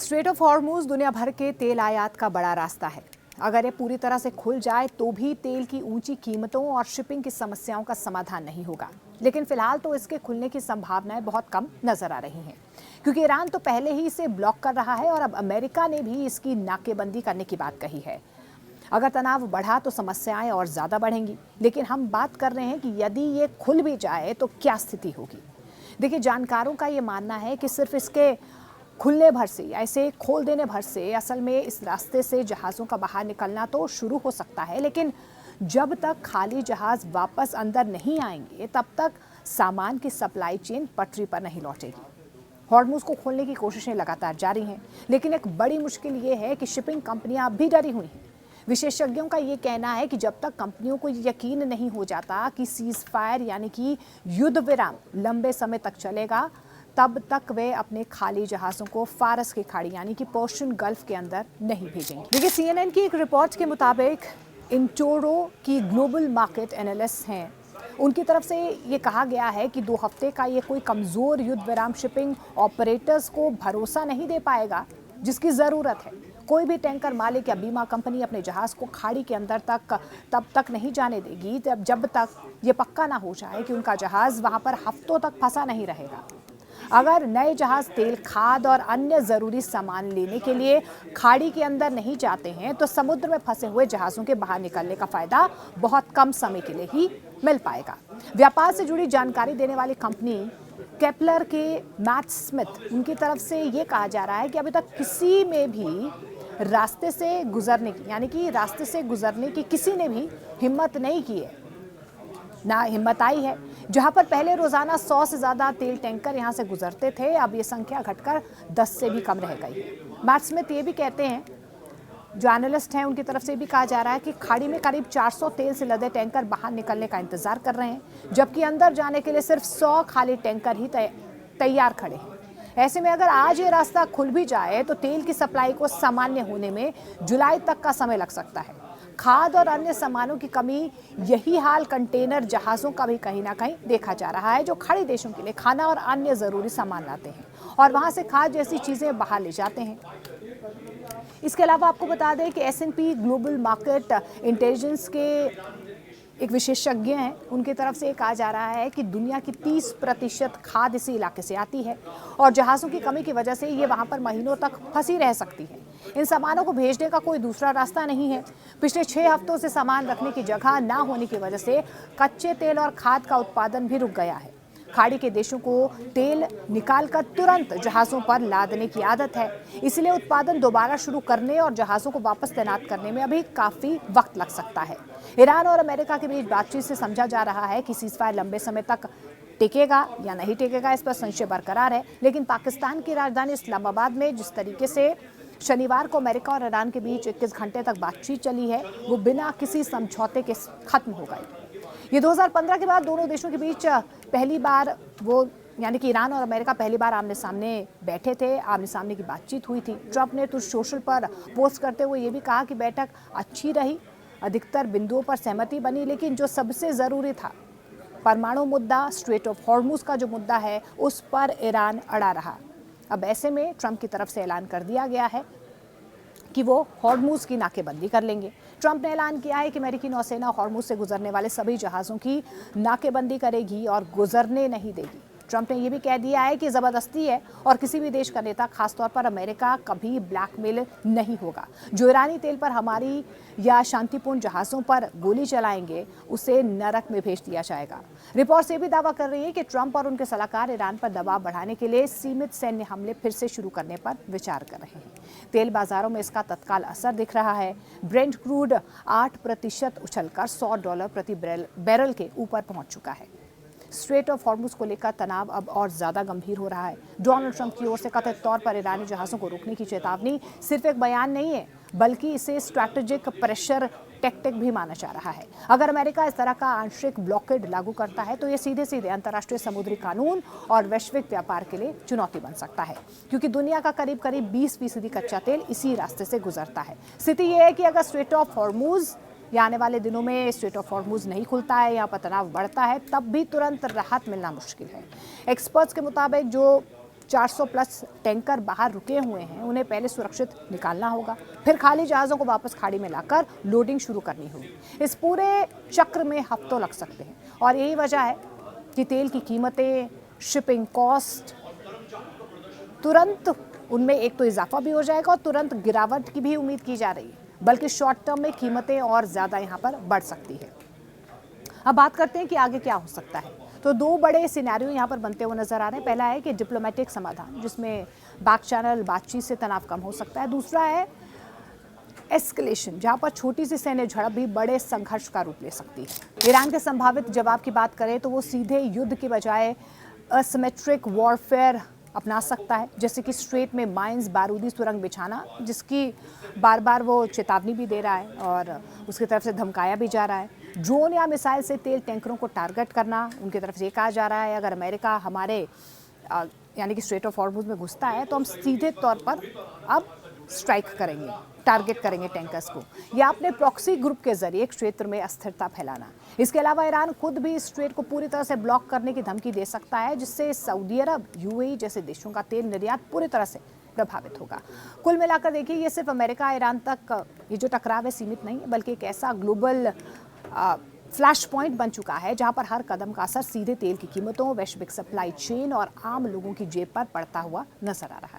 Straight of Hormuz दुनिया भर के तेल आयात का बड़ा रास्ता है। अगर ये पूरी तरह से खुल जाए तो भी तेल की ऊंची कीमतों और शिपिंग की समस्याओं का समाधान नहीं होगा। लेकिन फिलहाल तो इसके खुलने की संभावनाएं बहुत कम नजर आ रही हैं, क्योंकि ईरान तो पहले ही इसे ब्लॉक कर रहा है और अब अमेरिका ने भी इसकी नाकेबंदी करने की बात कही है। अगर तनाव बढ़ा तो समस्याएं और ज्यादा बढ़ेंगी। लेकिन हम बात कर रहे हैं कि यदि ये खुल भी जाए तो क्या स्थिति होगी। देखिए, जानकारों का ये मानना है कि सिर्फ इसके खुलने भर से या इसे खोल देने भर से असल में इस रास्ते से जहाज़ों का बाहर निकलना तो शुरू हो सकता है, लेकिन जब तक खाली जहाज़ वापस अंदर नहीं आएंगे तब तक सामान की सप्लाई चेन पटरी पर नहीं लौटेगी। हॉर्मुज को खोलने की कोशिशें लगातार जारी हैं, लेकिन एक बड़ी मुश्किल ये है कि शिपिंग कंपनियां अब भी डरी हुई हैं। विशेषज्ञों का ये कहना है कि जब तक कंपनियों को यकीन नहीं हो जाता कि सीज फायर यानी कि युद्ध विराम लंबे समय तक चलेगा, तब तक वे अपने खाली जहाज़ों को फारस की खाड़ी यानी कि पर्शियन गल्फ के अंदर नहीं भेजेंगे। देखिए, CNN की एक रिपोर्ट के मुताबिक इंटोरो की ग्लोबल मार्केट एनालिस्ट हैं, उनकी तरफ से ये कहा गया है कि 2 हफ्ते का ये कोई कमज़ोर युद्ध विराम शिपिंग ऑपरेटर्स को भरोसा नहीं दे पाएगा जिसकी ज़रूरत है। कोई भी टैंकर मालिक या बीमा कंपनी अपने जहाज़ को खाड़ी के अंदर तक तब तक नहीं जाने देगी जब तक ये पक्का ना हो जाए कि उनका जहाज़ वहाँ पर हफ्तों तक फंसा नहीं रहेगा। अगर नए जहाज तेल, खाद और अन्य जरूरी सामान लेने के लिए खाड़ी के अंदर नहीं जाते हैं तो समुद्र में फंसे हुए जहाज़ों के बाहर निकलने का फायदा बहुत कम समय के लिए ही मिल पाएगा। व्यापार से जुड़ी जानकारी देने वाली कंपनी केपलर के मैट स्मिथ, उनकी तरफ से ये कहा जा रहा है कि अभी तक किसी में भी रास्ते से गुजरने की यानी कि रास्ते से गुजरने की किसी ने भी हिम्मत नहीं की है, ना हिम्मत आई है। जहां पर पहले रोजाना 100 से ज्यादा तेल टैंकर यहां से गुजरते थे, अब ये संख्या घटकर 10 से भी कम रह गई है। मैट स्मिथ ये भी कहते हैं, जो एनालिस्ट हैं, उनकी तरफ से भी कहा जा रहा है कि खाड़ी में करीब 400 तेल से लदे टैंकर बाहर निकलने का इंतजार कर रहे हैं, जबकि अंदर जाने के लिए सिर्फ 100 खाली टैंकर ही तैयार खड़े हैं। ऐसे में अगर आज ये रास्ता खुल भी जाए तो तेल की सप्लाई को सामान्य होने में जुलाई तक का समय लग सकता है। खाद और अन्य सामानों की कमी, यही हाल कंटेनर जहाज़ों का भी कहीं ना कहीं देखा जा रहा है, जो खाड़ी देशों के लिए खाना और अन्य ज़रूरी सामान लाते हैं और वहाँ से खाद जैसी चीज़ें बाहर ले जाते हैं। इसके अलावा आपको बता दें कि S&P ग्लोबल मार्केट इंटेलिजेंस के एक विशेषज्ञ हैं, उनकी तरफ से कहा जा रहा है कि दुनिया की 30% खाद इसी इलाके से आती है और जहाज़ों की कमी की वजह से ये वहाँ पर महीनों तक फंसी रह सकती है। इन सामानों को भेजने का कोई दूसरा रास्ता नहीं है। पिछले 6 हफ्तों से सामान रखने की जगह ना होने की वजह से कच्चे तेल और खाद का उत्पादन भी रुक गया है। खाड़ी के देशों को तेल निकालकर तुरंत जहाज़ों पर लादने की आदत है, इसलिए उत्पादन दोबारा शुरू करने और जहाज़ों को वापस तैनात करने में अभी काफ़ी वक्त लग सकता है। ईरान और अमेरिका के बीच बातचीत से समझा जा रहा है कि सीज़फायर लंबे समय तक टिकेगा या नहीं टिकेगा, इस पर संशय बरकरार है। लेकिन पाकिस्तान की राजधानी इस्लामाबाद में जिस तरीके से शनिवार को अमेरिका और ईरान के बीच 21 घंटे तक बातचीत चली है, वो बिना किसी समझौते के खत्म हो गई। ये 2015 के बाद दोनों देशों के बीच पहली बार यानी कि ईरान और अमेरिका पहली बार आमने सामने बैठे थे, आमने सामने की बातचीत हुई थी। ट्रंप ने तो सोशल पर पोस्ट करते हुए ये भी कहा कि बैठक अच्छी रही, अधिकतर बिंदुओं पर सहमति बनी, लेकिन जो सबसे ज़रूरी था, परमाणु मुद्दा, स्ट्रेट ऑफ हॉर्मुज का जो मुद्दा है, उस पर ईरान अड़ा रहा। अब ऐसे में ट्रंप की तरफ से ऐलान कर दिया गया है कि वो हॉर्मुज की नाकेबंदी कर लेंगे। ट्रंप ने ऐलान किया है कि अमेरिकी नौसेना हॉर्मुज से गुजरने वाले सभी जहाज़ों की नाकेबंदी करेगी और गुजरने नहीं देगी। ट्रंप ने यह भी कह दिया है कि ज़बरदस्ती है और किसी भी देश का नेता, खासतौर पर अमेरिका, कभी ब्लैकमेल नहीं होगा। जो ईरानी तेल पर हमारी या शांतिपूर्ण जहाज़ों पर गोली चलाएंगे, उसे नरक में भेज दिया जाएगा। रिपोर्ट से भी दावा कर रही है कि ट्रंप और उनके सलाहकार ईरान पर दबाव बढ़ाने के लिए सीमित सैन्य हमले फिर से शुरू करने पर विचार कर रहे हैं। तेल बाजारों में इसका तत्काल असर दिख रहा है। ब्रेंट क्रूड 8% उछलकर $100 प्रति बैरल के ऊपर पहुंच चुका है। स्ट्रेट ऑफ हॉर्मुज को लेकर तनाव अब और ज्यादा गंभीर हो रहा है। डोनाल्ड ट्रंप की ओर से कथित तौर पर ईरानी जहाज़ों को रोकने की चेतावनी सिर्फ एक बयान नहीं है, बल्कि इसे स्ट्रैटेजिक प्रेशर टैक्टिक भी माना जा रहा है। अगर अमेरिका इस तरह का आंशिक ब्लॉकेड लागू करता है तो ये सीधे सीधे अंतर्राष्ट्रीय समुद्री कानून और वैश्विक व्यापार के लिए चुनौती बन सकता है, क्योंकि दुनिया का करीब 20% कच्चा तेल इसी रास्ते से गुजरता है। स्थिति यह है कि अगर स्ट्रेट ऑफ हॉर्मुज या आने वाले दिनों में स्ट्रेट ऑफ हॉर्मुज नहीं खुलता है, यहाँ पर तनाव बढ़ता है, तब भी तुरंत राहत मिलना मुश्किल है। एक्सपर्ट्स के मुताबिक जो 400 प्लस टैंकर बाहर रुके हुए हैं, उन्हें पहले सुरक्षित निकालना होगा, फिर खाली जहाज़ों को वापस खाड़ी में लाकर लोडिंग शुरू करनी होगी। इस पूरे चक्र में हफ्तों लग सकते हैं और यही वजह है कि तेल की कीमतें, शिपिंग कॉस्ट तुरंत उनमें एक तो इजाफा भी हो जाएगा और तुरंत गिरावट की भी उम्मीद की जा रही है, बल्कि शॉर्ट टर्म में कीमतें और ज़्यादा यहाँ पर बढ़ सकती है। अब बात करते हैं कि आगे क्या हो सकता है। तो दो बड़े सिनेरियो यहाँ पर बनते हुए नजर आ रहे हैं। पहला है कि डिप्लोमेटिक समाधान, जिसमें बैक चैनल बातचीत से तनाव कम हो सकता है। दूसरा है एस्केलेशन, जहाँ पर छोटी सी सैन्य झड़प भी बड़े संघर्ष का रूप ले सकती है। ईरान के संभावित जवाब की बात करें तो वो सीधे युद्ध के बजाय असिमेट्रिक वॉरफेयर अपना सकता है, जैसे कि स्ट्रेट में माइंस, बारूदी सुरंग बिछाना, जिसकी बार बार वो चेतावनी भी दे रहा है और उसकी तरफ से धमकाया भी जा रहा है। ड्रोन या मिसाइल से तेल टैंकरों को टारगेट करना, उनकी तरफ से ये कहा जा रहा है अगर अमेरिका हमारे यानी कि स्ट्रेट ऑफ हॉर्मुज़ में घुसता है तो हम सीधे तौर पर अब स्ट्राइक करेंगे, टारगेट करेंगे टैंकर्स को, या अपने प्रॉक्सी ग्रुप के जरिए क्षेत्र में अस्थिरता फैलाना। इसके अलावा ईरान खुद भी स्ट्रेट को पूरी तरह से ब्लॉक करने की धमकी दे सकता है, जिससे सऊदी अरब, यूएई जैसे देशों का तेल निर्यात पूरी तरह से प्रभावित होगा। कुल मिलाकर देखिए, ये सिर्फ अमेरिका ईरान तक ये जो टकराव है सीमित नहीं है, बल्कि एक ऐसा ग्लोबल फ्लैश पॉइंट बन चुका है जहां पर हर कदम का असर सीधे तेल की कीमतों, वैश्विक सप्लाई चेन और आम लोगों की जेब पर पड़ता हुआ नजर आ रहा है।